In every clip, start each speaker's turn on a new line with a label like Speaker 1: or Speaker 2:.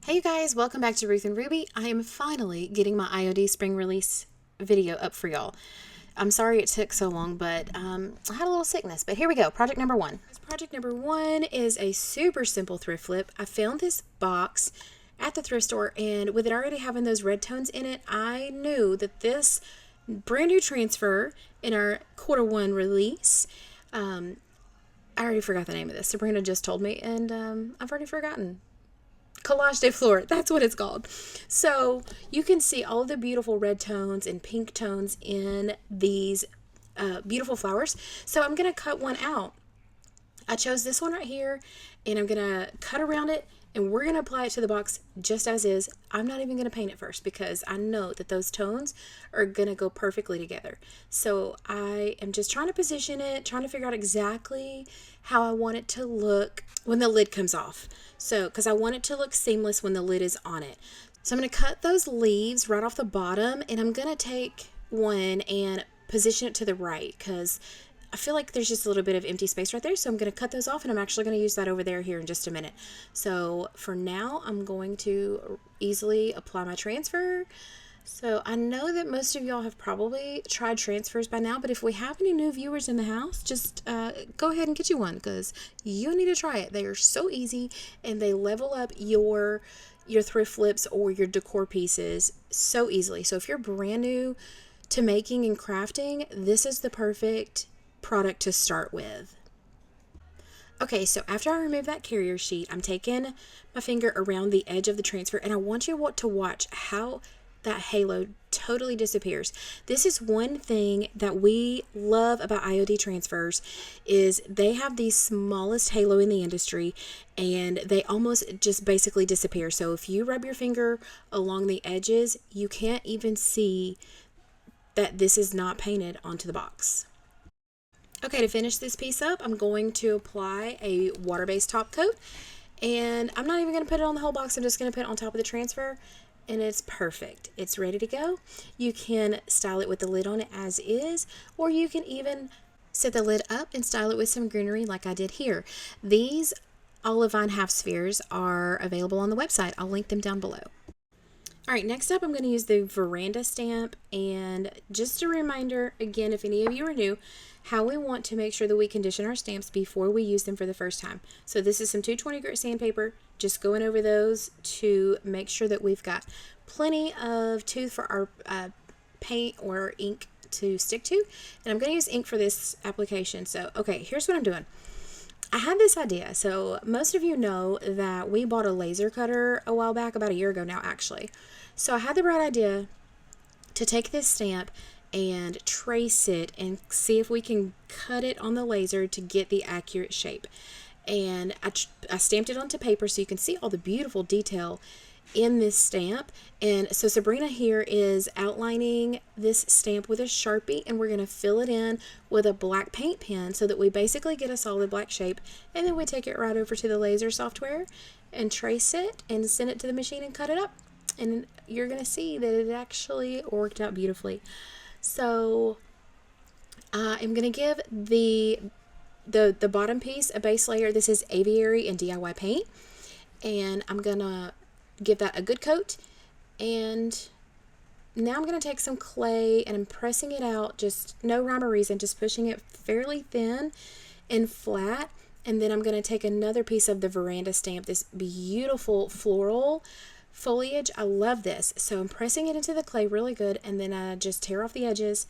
Speaker 1: Hey you guys, welcome back to Ruth and Ruby. I am finally getting my IOD spring release video up for y'all. I'm sorry it took so long, but I had a little sickness. But here we go, project number one. Project number one is a super simple thrift flip. I found this box at the thrift store, and with it already having those red tones in it, I knew that this brand new transfer in our quarter one release, I already forgot the name of this. Sabrina just told me, and I've already forgotten. Collage de Fleur, that's what it's called. So you can see all of the beautiful red tones and pink tones in these beautiful flowers. So I'm going to cut one out. I chose this one right here, and I'm going to cut around it, and we're going to apply it to the box just as is. I'm not even going to paint it first because I know that those tones are going to go perfectly together. So I am just trying to position it, trying to figure out exactly how I want it to look when the lid comes off. So, because I want it to look seamless when the lid is on it. So I'm going to cut those leaves right off the bottom, and I'm going to take one and position it to the right because I feel like there's just a little bit of empty space right there. So I'm going to cut those off, and I'm actually going to use that over there here in just a minute. So for now, I'm going to easily apply my transfer. So I know that most of y'all have probably tried transfers by now, but if we have any new viewers in the house, just go ahead and get you one because you need to try it. They are so easy, and they level up your thrift flips or your decor pieces so easily. So if you're brand new to making and crafting, this is the perfect product to start with. Okay, so after I remove that carrier sheet, I'm taking my finger around the edge of the transfer, and I want you to watch how that halo totally disappears. This is one thing that we love about IOD transfers is they have the smallest halo in the industry, and they almost just basically disappear. So if you rub your finger along the edges, you can't even see that this is not painted onto the box. Okay, to finish this piece up, I'm going to apply a water-based top coat, and I'm not even going to put it on the whole box. I'm just going to put it on top of the transfer, and it's perfect. It's ready to go. You can style it with the lid on it as is, or you can even set the lid up and style it with some greenery like I did here. These Olivine half spheres are available on the website. I'll link them down below. All right, next up I'm going to use the veranda stamp, and just a reminder, again, if any of you are new, how we want to make sure that we condition our stamps before we use them for the first time. So this is some 220 grit sandpaper, just going over those to make sure that we've got plenty of tooth for our paint or ink to stick to. And I'm going to use ink for this application. So, okay, here's what I'm doing. I had this idea. So most of you know that we bought a laser cutter a while back, about a year ago now actually. So I had the bright idea to take this stamp and trace it and see if we can cut it on the laser to get the accurate shape. And I stamped it onto paper so you can see all the beautiful detail in this stamp. And so Sabrina here is outlining this stamp with a Sharpie, and we're going to fill it in with a black paint pen so that we basically get a solid black shape. And then we take it right over to the laser software and trace it and send it to the machine and cut it up. And you're going to see that it actually worked out beautifully. So I'm going to give the bottom piece a base layer. This is Aviary and DIY paint, and I'm going to give that a good coat. And now I'm going to take some clay, and I'm pressing it out, just no rhyme or reason, just pushing it fairly thin and flat. And then I'm going to take another piece of the veranda stamp, this beautiful floral foliage. I love this. So I'm pressing it into the clay really good, and then I just tear off the edges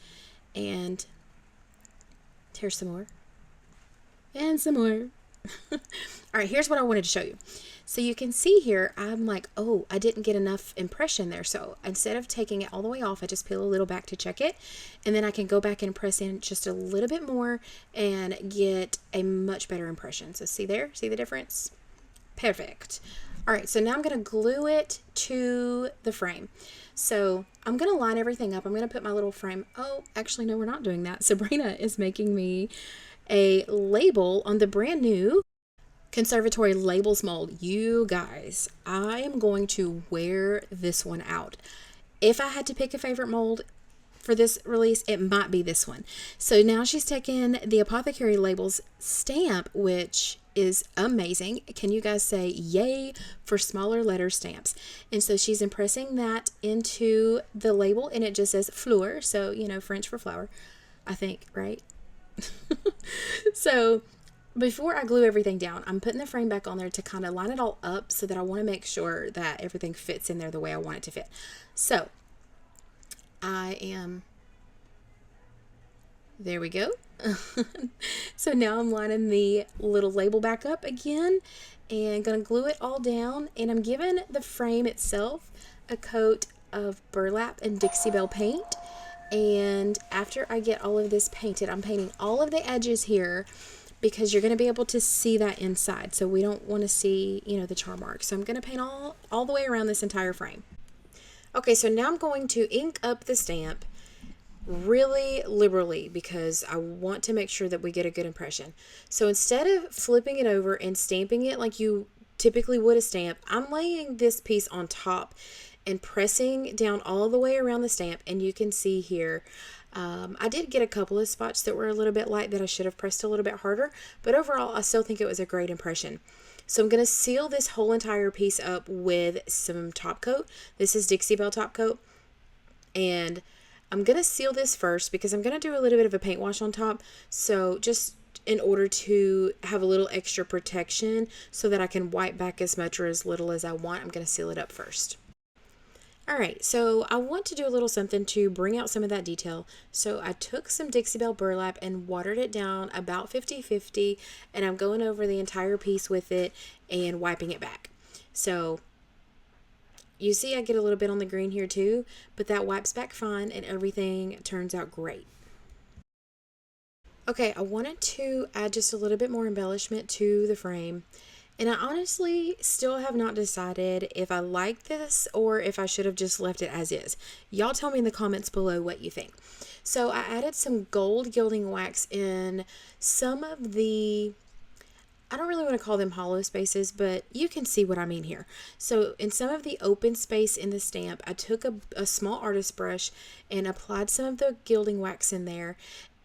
Speaker 1: and tear some more and some more. All right, here's what I wanted to show you. So you can see here, I'm like, oh, I didn't get enough impression there. So instead of taking it all the way off, I just peel a little back to check it. And then I can go back and press in just a little bit more and get a much better impression. So see there? See the difference? Perfect. All right, so now I'm going to glue it to the frame. So I'm going to line everything up. I'm going to put my little frame. Oh, actually, no, we're not doing that. Sabrina is making me a label on the brand new Conservatory Labels mold. You guys, I am going to wear this one out. If I had to pick a favorite mold for this release, it might be this one. So now she's taken the Apothecary Labels stamp, which is amazing. Can you guys say yay for smaller letter stamps? And so she's impressing that into the label, and it just says fleur, so you know, French for flower, I think, right? So before I glue everything down, I'm putting the frame back on there to kind of line it all up so that I want to make sure that everything fits in there the way I want it to fit. So there we go. So now I'm lining the little label back up again and gonna glue it all down, and I'm giving the frame itself a coat of burlap and Dixie Belle paint. And after I get all of this painted, I'm painting all of the edges here because you're going to be able to see that inside. So we don't want to see, you know, the char marks. So I'm going to paint all the way around this entire frame. Okay, so now I'm going to ink up the stamp really liberally because I want to make sure that we get a good impression. So instead of flipping it over and stamping it like you typically would a stamp, I'm laying this piece on top and pressing down all the way around the stamp. And you can see here, I did get a couple of spots that were a little bit light that I should have pressed a little bit harder, but overall I still think it was a great impression. So I'm going to seal this whole entire piece up with some top coat. This is Dixie Belle top coat, and I'm going to seal this first because I'm going to do a little bit of a paint wash on top. So just in order to have a little extra protection so that I can wipe back as much or as little as I want, I'm going to seal it up first. Alright, so I want to do a little something to bring out some of that detail. So I took some Dixie Belle burlap and watered it down about 50-50, and I'm going over the entire piece with it and wiping it back. So you see I get a little bit on the green here too, but that wipes back fine and everything turns out great. Okay, I wanted to add just a little bit more embellishment to the frame. And I honestly still have not decided if I like this or if I should have just left it as is. Y'all tell me in the comments below what you think. So I added some gold gilding wax in some of the, I don't really want to call them hollow spaces, but you can see what I mean here. So in some of the open space in the stamp, I took a small artist brush and applied some of the gilding wax in there.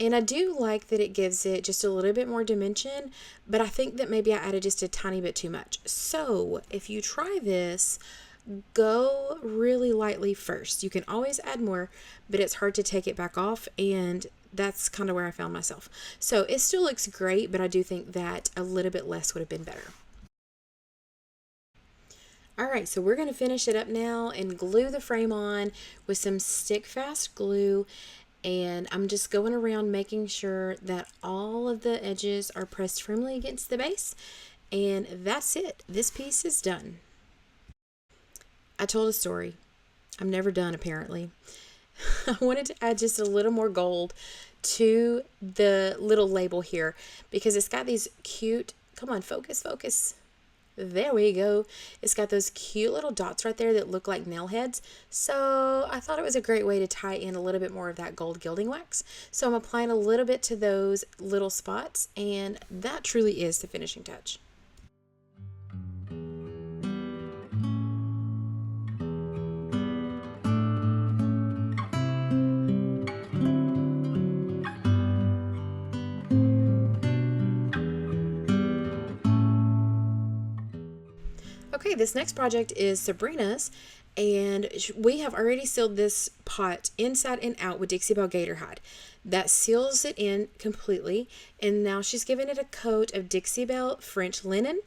Speaker 1: And I do like that it gives it just a little bit more dimension, but I think that maybe I added just a tiny bit too much. So if you try this, go really lightly first. You can always add more, but it's hard to take it back off, and that's kind of where I found myself. So it still looks great, but I do think that a little bit less would have been better. Alright, so we're going to finish it up now and glue the frame on with some stick fast glue. And I'm just going around making sure that all of the edges are pressed firmly against the base. And that's it. This piece is done. I told a story. I'm never done, apparently. I wanted to add just a little more gold to the little label here because it's got these cute, come on, focus, focus. There we go. It's got those cute little dots right there that look like nail heads. So I thought it was a great way to tie in a little bit more of that gold gilding wax. So I'm applying a little bit to those little spots, and that truly is the finishing touch. Okay, this next project is Sabrina's, and we have already sealed this pot inside and out with Dixie Belle Gator Hide. That seals it in completely, and now she's giving it a coat of Dixie Belle French linen,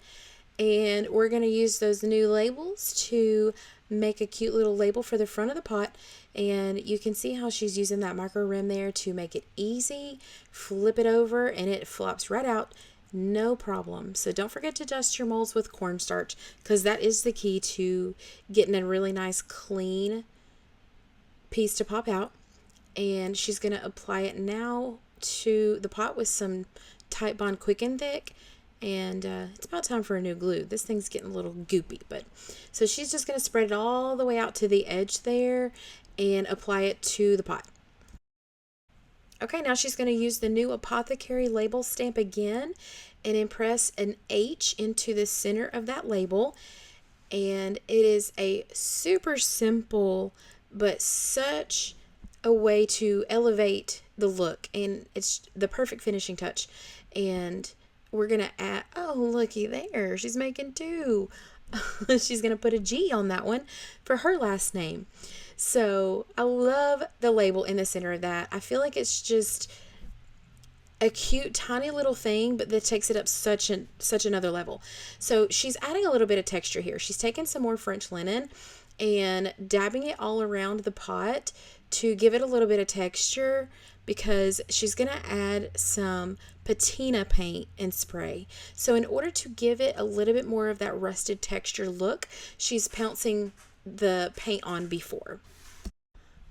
Speaker 1: and we're going to use those new labels to make a cute little label for the front of the pot. And you can see how she's using that micro rim there to make it easy. Flip it over and it flops right out. No problem. So don't forget to dust your molds with cornstarch because that is the key to getting a really nice clean piece to pop out. And she's going to apply it now to the pot with some Tite Bond Quick and Thick. And it's about time for a new glue. This thing's getting a little goopy. But so she's just going to spread it all the way out to the edge there and apply it to the pot. Okay, now she's going to use the new Apothecary label stamp again and impress an H into the center of that label. And it is a super simple, but such a way to elevate the look. And it's the perfect finishing touch. And we're going to add, oh, looky there. She's making two. She's going to put a G on that one for her last name. So I love the label in the center of that. I feel like it's just a cute, tiny little thing, but that takes it up such another level. So she's adding a little bit of texture here. She's taking some more French linen and dabbing it all around the pot to give it a little bit of texture, because she's going to add some patina paint and spray. So in order to give it a little bit more of that rusted texture look, she's pouncing the paint on before.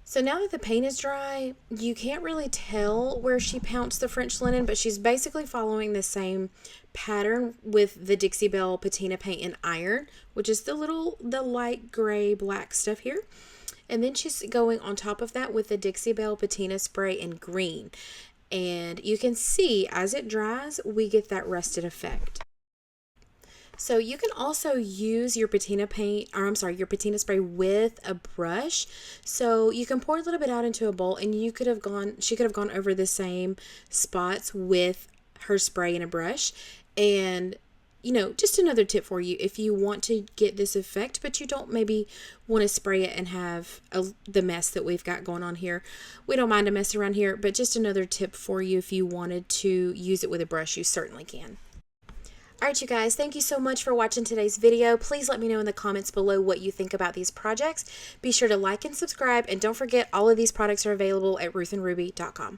Speaker 1: So now that the paint is dry, you can't really tell where she pounced the French linen, but she's basically following the same pattern with the Dixie Belle patina paint and iron, which is the light gray black stuff here. And then she's going on top of that with the Dixie Belle patina spray in green. And you can see as it dries, we get that rusted effect. So you can also use your patina paint, or I'm sorry, your patina spray with a brush. So you can pour a little bit out into a bowl, and she could have gone over the same spots with her spray and a brush. And you know, just another tip for you if you want to get this effect, but you don't maybe want to spray it and have the mess that we've got going on here. We don't mind a mess around here, but just another tip for you if you wanted to use it with a brush, you certainly can. Alright, you guys, thank you so much for watching today's video. Please let me know in the comments below what you think about these projects. Be sure to like and subscribe, and don't forget all of these products are available at ruthandruby.com.